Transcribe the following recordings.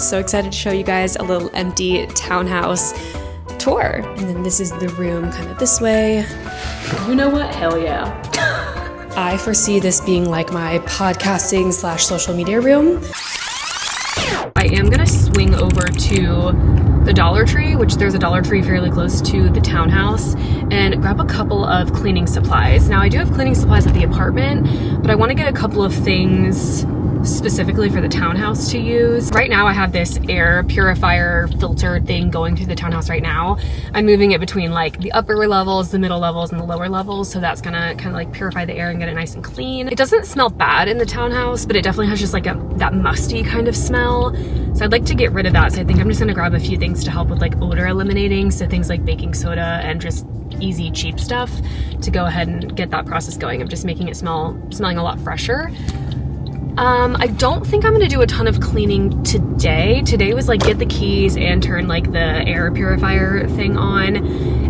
so excited to show you guys a little empty townhouse tour. And then this is the room kind of this way. You know what? Hell yeah. I foresee this being like my podcasting / social media room. I am gonna swing over to the Dollar Tree, which there's a Dollar Tree fairly close to the townhouse, and grab a couple of cleaning supplies. Now I do have cleaning supplies at the apartment, but I wanna get a couple of things specifically for the townhouse to use. Right now I have this air purifier filter thing going through the townhouse right now. I'm moving it between like the upper levels, the middle levels, and the lower levels, so that's gonna kind of like purify the air and get it nice and clean. It doesn't smell bad in the townhouse, but it definitely has just like that musty kind of smell. So I'd like to get rid of that, so I think I'm just gonna grab a few things to help with like odor eliminating, so things like baking soda and just easy cheap stuff to go ahead and get that process going. I'm just making it smelling a lot fresher. I don't think I'm gonna do a ton of cleaning today. Today was like get the keys and turn like the air purifier thing on.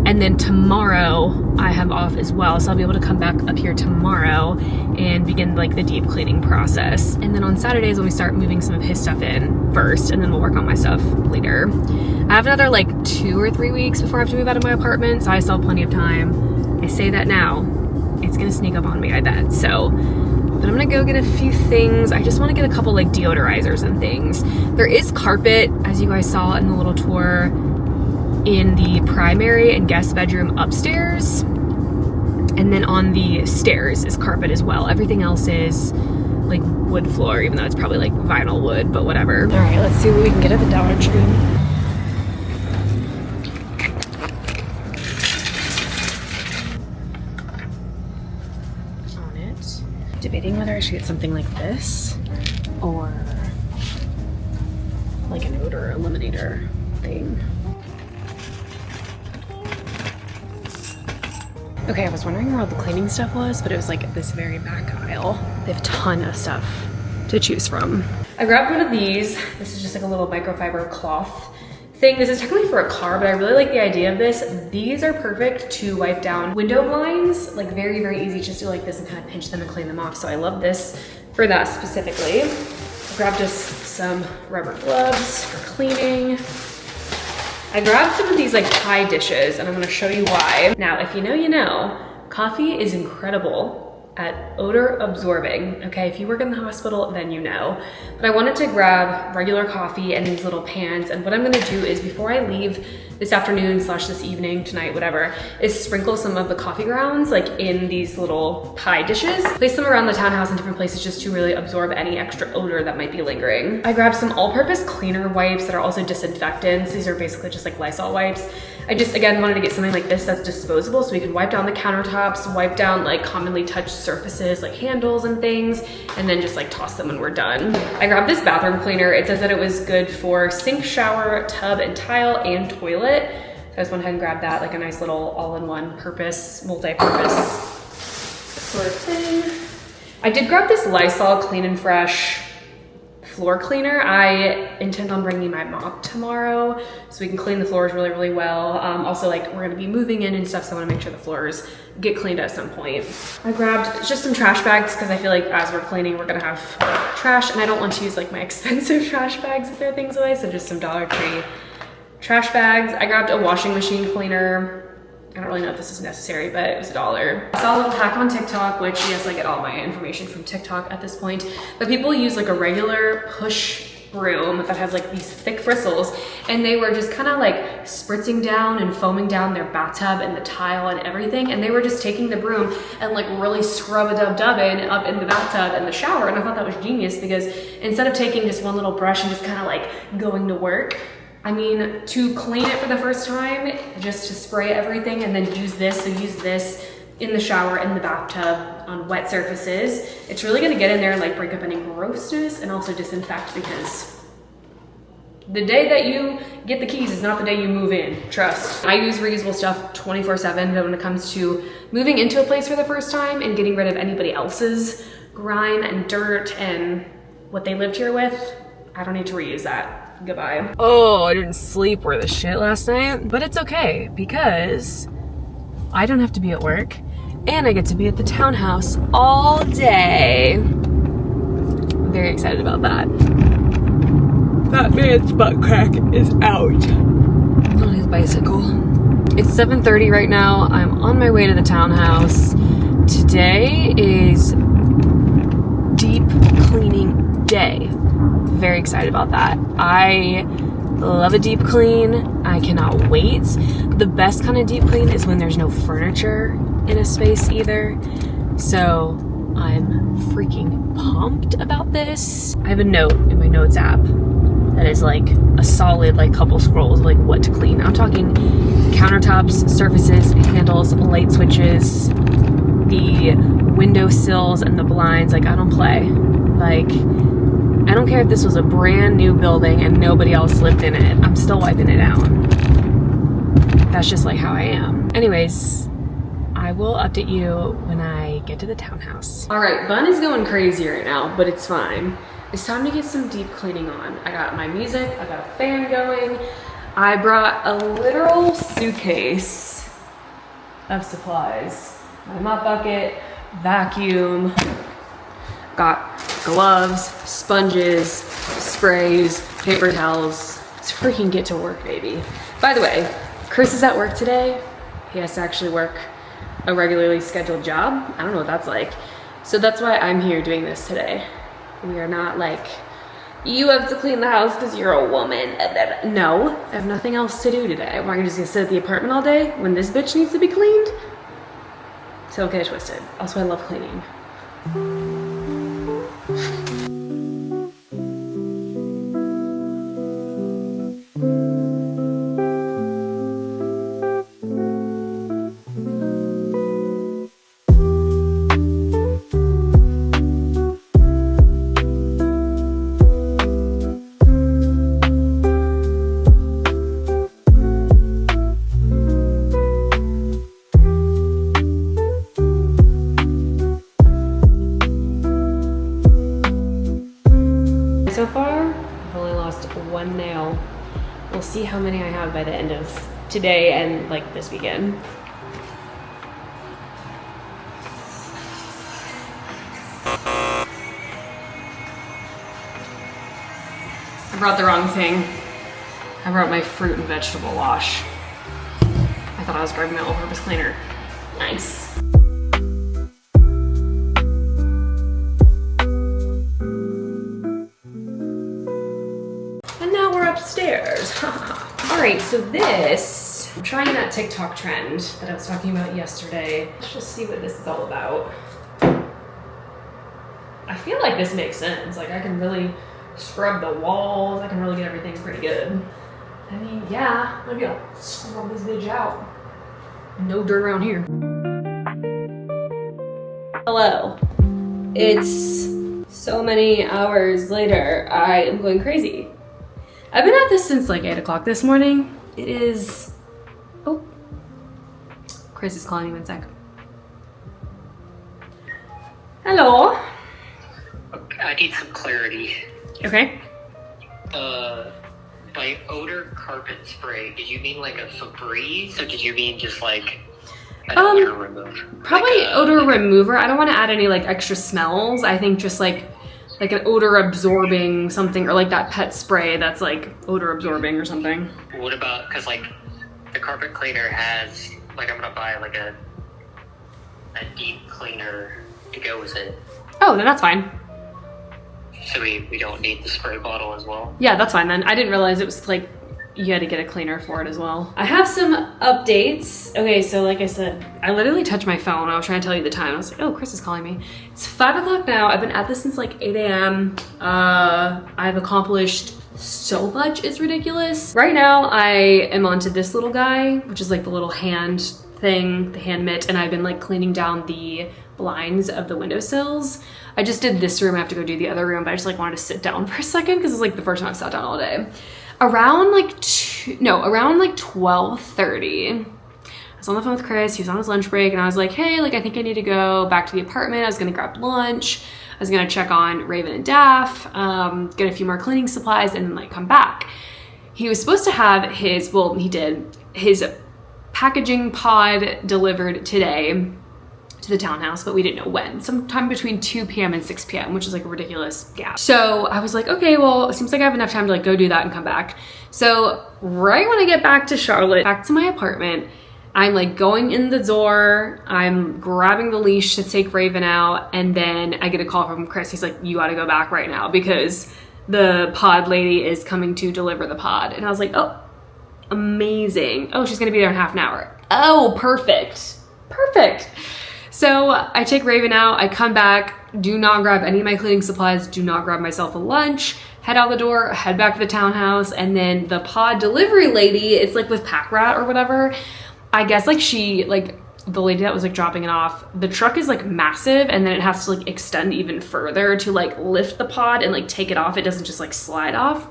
And then tomorrow I have off as well. So I'll be able to come back up here tomorrow and begin like the deep cleaning process. And then on Saturdays when we start moving some of his stuff in first, and then we'll work on my stuff later. I have another like 2 or 3 weeks before I have to move out of my apartment, so I still have plenty of time. I say that now. It's gonna sneak up on me, I bet. But I'm gonna go get a few things. I just wanna get a couple like deodorizers and things. There is carpet, as you guys saw in the little tour, in the primary and guest bedroom upstairs. And then on the stairs is carpet as well. Everything else is like wood floor, even though it's probably like vinyl wood, but whatever. All right, let's see what we can get at the Dollar Tree. Debating whether I should get something like this or like an odor eliminator thing. Okay, I was wondering where all the cleaning stuff was, but it was like this very back aisle. They have a ton of stuff to choose from. I grabbed one of these. This is just like a little microfiber cloth thing. This is technically for a car, but I really like the idea of this. These are perfect to wipe down window blinds, like very, very easy just to like this and kind of pinch them and clean them off. So I love this for that specifically. I grabbed just some rubber gloves for cleaning. I grabbed some of these like pie dishes and I'm gonna show you why. Now, if you know, you know, coffee is incredible at odor absorbing, okay? If you work in the hospital, then you know. But I wanted to grab regular coffee and these little pans, and what I'm gonna do is before I leave this afternoon / this evening, tonight, whatever, is sprinkle some of the coffee grounds like in these little pie dishes. Place them around the townhouse in different places just to really absorb any extra odor that might be lingering. I grabbed some all-purpose cleaner wipes that are also disinfectants. These are basically just like Lysol wipes. I just, again, wanted to get something like this that's disposable so we can wipe down the countertops, wipe down like commonly touched surfaces like handles and things, and then just like toss them when we're done. I grabbed this bathroom cleaner. It says that it was good for sink, shower, tub, and tile, and toilet. So I just went ahead and grabbed that, like a nice little all-in-one purpose, multi-purpose sort of thing. I did grab this Lysol Clean and Fresh floor cleaner. I intend on bringing my mop tomorrow so we can clean the floors really, really well. Also, like, we're gonna be moving in and stuff, so I wanna make sure the floors get cleaned at some point. I grabbed just some trash bags because I feel like as we're cleaning, we're gonna have trash, and I don't want to use like my expensive trash bags to throw things away, so just some Dollar Tree trash bags. I grabbed a washing machine cleaner. I don't really know if this is necessary, but it was $1. I saw a little hack on TikTok, which yes, I get all my information from TikTok at this point, but people use like a regular push broom that has like these thick bristles, and they were just kind of like spritzing down and foaming down their bathtub and the tile and everything, and they were just taking the broom and like really scrub-a-dub-dubbing up in the bathtub and the shower, and I thought that was genius because instead of taking just one little brush and just kind of like going to work, I mean, to clean it for the first time, just to spray everything and then use this. So use this in the shower, in the bathtub, on wet surfaces. It's really gonna get in there and like break up any grossness and also disinfect, because the day that you get the keys is not the day you move in, trust. I use reusable stuff 24/7, but when it comes to moving into a place for the first time and getting rid of anybody else's grime and dirt and what they lived here with, I don't need to reuse that. Goodbye. Oh, I didn't sleep worth a shit last night, but it's okay because I don't have to be at work and I get to be at the townhouse all day. I'm very excited about that. That man's butt crack is out on his bicycle. It's 7:30 right now. I'm on my way to the townhouse. Today is deep cleaning day. Very excited about that. I love a deep clean. I cannot wait. The best kind of deep clean is when there's no furniture in a space either. So I'm freaking pumped about this. I have a note in my notes app that is like a solid like couple scrolls of like what to clean. I'm talking countertops, surfaces, handles, light switches, the window sills and the blinds. Like I don't play. Like I don't care if this was a brand new building and nobody else lived in it. I'm still wiping it down. That's just like how I am. Anyways, I will update you when I get to the townhouse. All right, Bun is going crazy right now, but it's fine. It's time to get some deep cleaning on. I got my music, I got a fan going. I brought a literal suitcase of supplies. My mop bucket, vacuum, got gloves, sponges, sprays, paper towels. Let's freaking get to work, baby. By the way, Chris is at work today. He has to actually work a regularly scheduled job. I don't know what that's like. So that's why I'm here doing this today. We are not like, you have to clean the house because you're a woman. No, I have nothing else to do today. Am I just gonna sit at the apartment all day when this bitch needs to be cleaned? So don't get it twisted. Also, I love cleaning. So far, I've only lost one nail. We'll see how many I have by the end of today and like this weekend. I brought the wrong thing. I brought my fruit and vegetable wash. I thought I was grabbing my all-purpose cleaner. Nice. Upstairs. All right, so this, I'm trying that TikTok trend that I was talking about yesterday. Let's just see what this is all about. I feel like this makes sense. Like I can really scrub the walls. I can really get everything pretty good. I mean, yeah, maybe I'll scrub this bitch out. No dirt around here. Hello. It's so many hours later. I am going crazy. I've been at this since like 8 o'clock this morning. It is, oh, Chris is calling me 1 sec. Hello. Okay, I need some clarity. Okay. By odor carpet spray, did you mean like a Febreze, or did you mean just like an odor remover? Probably like odor remover. I don't want to add any like extra smells. I think just like an odor absorbing something, or like that pet spray that's like odor absorbing or something. What about, because like the carpet cleaner has, like I'm gonna buy like a deep cleaner to go with it. Oh, then that's fine. So we don't need the spray bottle as well? Yeah, that's fine then. I didn't realize it was like you had to get a cleaner for it as well. I have some updates. Okay, so like I said, I literally touched my phone. I was trying to tell you the time. I was like, oh, Chris is calling me. It's 5 o'clock now. I've been at this since like 8 a.m. I've accomplished so much, it's ridiculous. Right now, I am onto this little guy, which is like the little hand thing, the hand mitt, and I've been like cleaning down the blinds of the windowsills. I just did this room. I have to go do the other room, but I just like wanted to sit down for a second because it's like the first time I've sat down all day. Around like 12:30, I was on the phone with Chris. He was on his lunch break, and I was like, hey, like I think I need to go back to the apartment. I was gonna grab lunch. I was gonna check on Raven and Daff, get a few more cleaning supplies, and then like come back. He was supposed to have his, well, he did, his packaging pod delivered today to to the townhouse, but we didn't know when. Sometime between 2 p.m. and 6 p.m., which is like a ridiculous gap. So I was like, okay, well, it seems like I have enough time to like go do that and come back. So right when I get back to Charlotte, back to my apartment, I'm like going in the door, I'm grabbing the leash to take Raven out, and then I get a call from Chris. He's like, you gotta go back right now because the pod lady is coming to deliver the pod. And I was like, oh, amazing. Oh, she's gonna be there in half an hour. Oh, perfect. Perfect. So I take Raven out, I come back, do not grab any of my cleaning supplies, do not grab myself a lunch, head out the door, head back to the townhouse, and then the pod delivery lady, it's like with Pack Rat or whatever. I guess like she, like the lady that was like dropping it off, the truck is like massive and then it has to like extend even further to like lift the pod and like take it off. It doesn't just like slide off.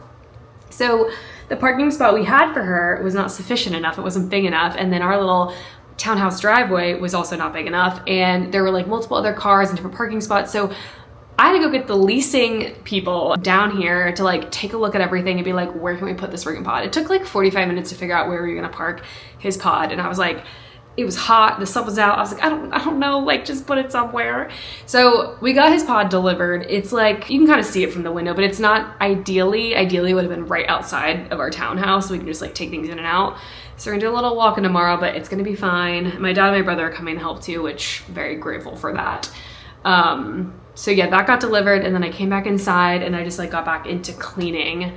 So the parking spot we had for her was not sufficient enough. It wasn't big enough. And then our little townhouse driveway was also not big enough. And there were like multiple other cars and different parking spots. So I had to go get the leasing people down here to like take a look at everything and be like, where can we put this friggin' pod? It took like 45 minutes to figure out where we were gonna park his pod. And I was like, it was hot, the sun was out. I was like, I don't know, like just put it somewhere. So we got his pod delivered. It's like, you can kind of see it from the window, but it's not ideally it would have been right outside of our townhouse. So we can just like take things in and out. So we're gonna do a little walking tomorrow, but it's gonna be fine. My dad and my brother are coming to help too, which I'm very grateful for that. So yeah, that got delivered and then I came back inside and I just like got back into cleaning,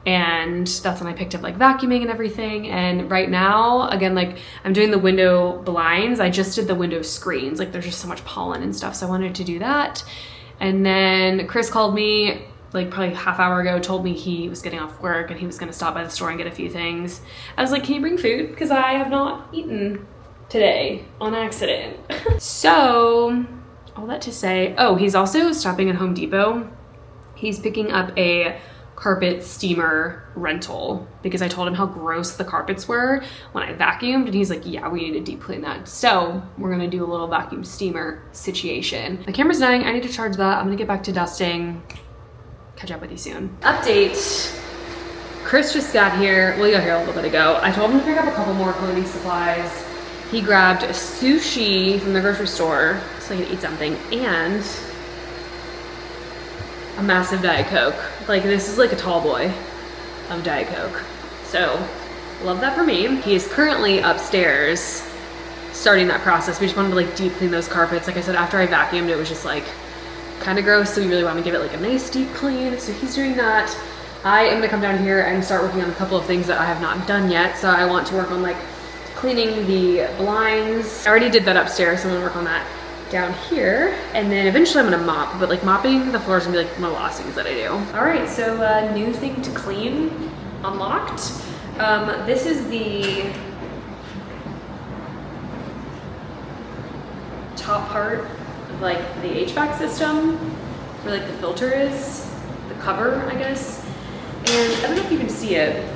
and that's when I picked up like vacuuming and everything. And right now, again, like I'm doing the window blinds. I just did the window screens. Like there's just so much pollen and stuff. So I wanted to do that. And then Chris called me like probably half hour ago, told me he was getting off work and he was gonna stop by the store and get a few things. I was like, can you bring food? Because I have not eaten today on accident. So all that to say, oh, he's also stopping at Home Depot. He's picking up a carpet steamer rental because I told him how gross the carpets were when I vacuumed, and he's like, yeah, we need to deep clean that. So we're gonna do a little vacuum steamer situation. The camera's dying, I need to charge that. I'm gonna get back to dusting. Catch up with you soon. Update. Chris just got here. Well, he got here a little bit ago. I told him to pick up a couple more cleaning supplies. He grabbed sushi from the grocery store so he could eat something, and a massive Diet Coke. Like this is like a tall boy of Diet Coke. So love that for me. He is currently upstairs starting that process. We just wanted to like deep clean those carpets. Like I said, after I vacuumed, it was just like kind of gross. So we really want to give it like a nice deep clean. So he's doing that. I am gonna come down here and start working on a couple of things that I have not done yet. So I want to work on like cleaning the blinds. I already did that upstairs, so I'm gonna work on that down here. And then eventually I'm gonna mop, but like mopping the floors is gonna be like one of the last things that I do. All right, so new thing to clean, unlocked. This is the top part of like the HVAC system, where like the filter is, the cover, I guess. And I don't know if you can see it,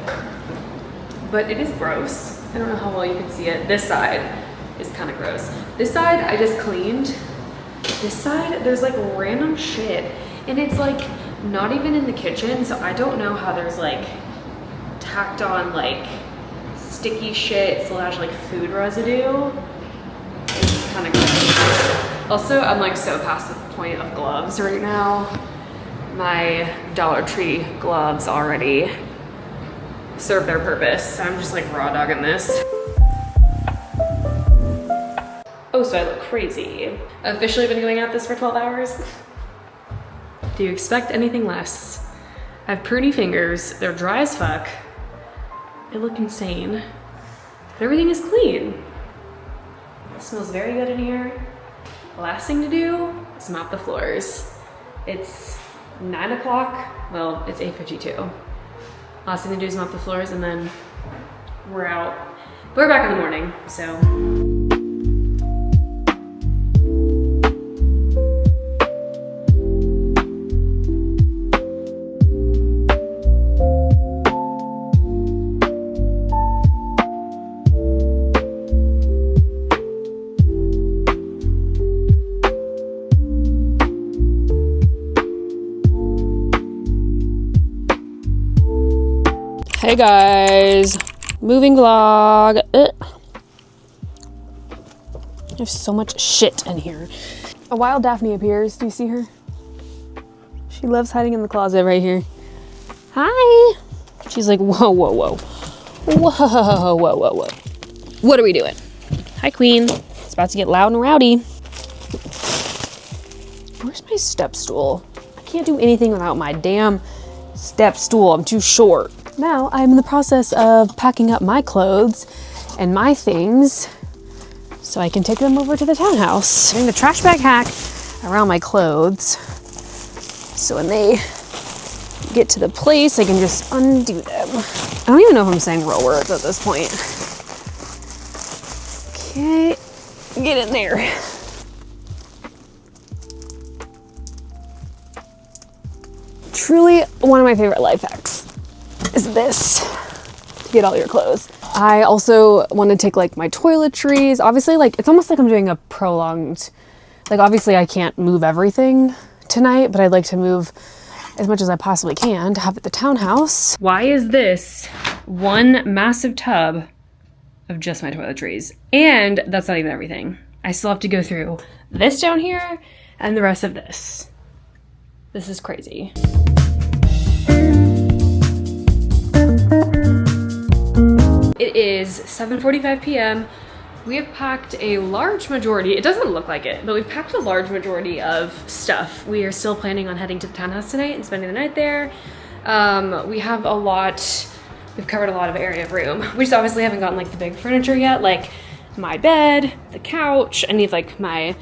but it is gross. I don't know how well you can see it. This side is kind of gross. This side I just cleaned. This side, there's like random shit. And it's like not even in the kitchen, so I don't know how there's like tacked on like sticky shit / like food residue. It's kind of gross. Also, I'm like so past the point of gloves right now. My Dollar Tree gloves already serve their purpose. I'm just like raw dogging this. Oh, so I look crazy. I've officially been going at this for 12 hours. Do you expect anything less? I have pruny fingers. They're dry as fuck. They look insane. But everything is clean. It smells very good in here. Last thing to do is mop the floors. It's 9 o'clock. Well, it's 8:52. Last thing to do is mop the floors and then we're out. But we're back in the morning, so. Hey guys, moving vlog. There's so much shit in here. A wild Daphne appears. Do you see her? She loves hiding in the closet right here. Hi. She's like, whoa, whoa, whoa. Whoa, whoa, whoa, whoa. What are we doing? Hi, Queen. It's about to get loud and rowdy. Where's my step stool? I can't do anything without my damn step stool. I'm too short. Now I'm in the process of packing up my clothes and my things so I can take them over to the townhouse. Doing the trash bag hack around my clothes. So when they get to the place, I can just undo them. I don't even know if I'm saying real words at this point. Okay, get in there. Truly one of my favorite life hacks is this, to get all your clothes. I also want to take like my toiletries. Obviously, like it's almost like I'm doing a prolonged, like obviously I can't move everything tonight, but I'd like to move as much as I possibly can to have at the townhouse. Why is this one massive tub of just my toiletries? And that's not even everything. I still have to go through this down here and the rest of this. This is crazy. It is 7:45 p.m. We have packed a large majority, it doesn't look like it, but we've packed a large majority of stuff. We are still planning on heading to the townhouse tonight and spending the night there. We have a lot, we've covered a lot of area of room. We just obviously haven't gotten like the big furniture yet, like my bed, the couch, any of like my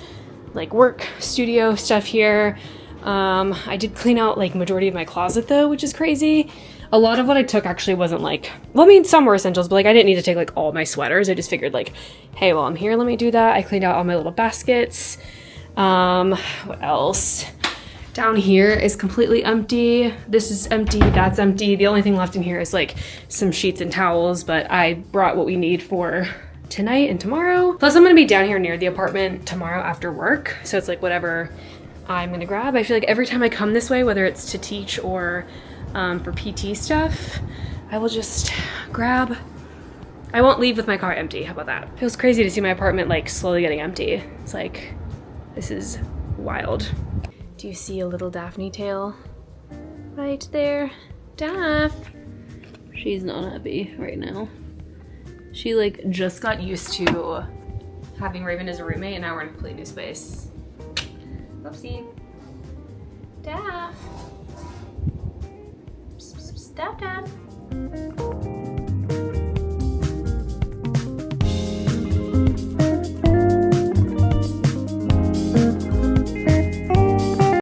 like work studio stuff here. I did clean out like majority of my closet though, which is crazy. A lot of what I took actually wasn't like, well, I mean, some were essentials, but like I didn't need to take like all my sweaters. I just figured like, hey, while I'm here, let me do that. I cleaned out all my little baskets. What else? Down here is completely empty. This is empty, that's empty. The only thing left in here is like some sheets and towels, but I brought what we need for tonight and tomorrow. Plus I'm gonna be down here near the apartment tomorrow after work. So it's like whatever I'm gonna grab. I feel like every time I come this way, whether it's to teach or for PT stuff, I will just grab. I won't leave with my car empty. How about that? Feels crazy to see my apartment like slowly getting empty. It's like, this is wild. Do you see a little Daphne tail right there? Daph. She's not happy right now. She like just got used to having Raven as a roommate and now we're in a completely new space. Oopsie. Daph. Daph, Daph.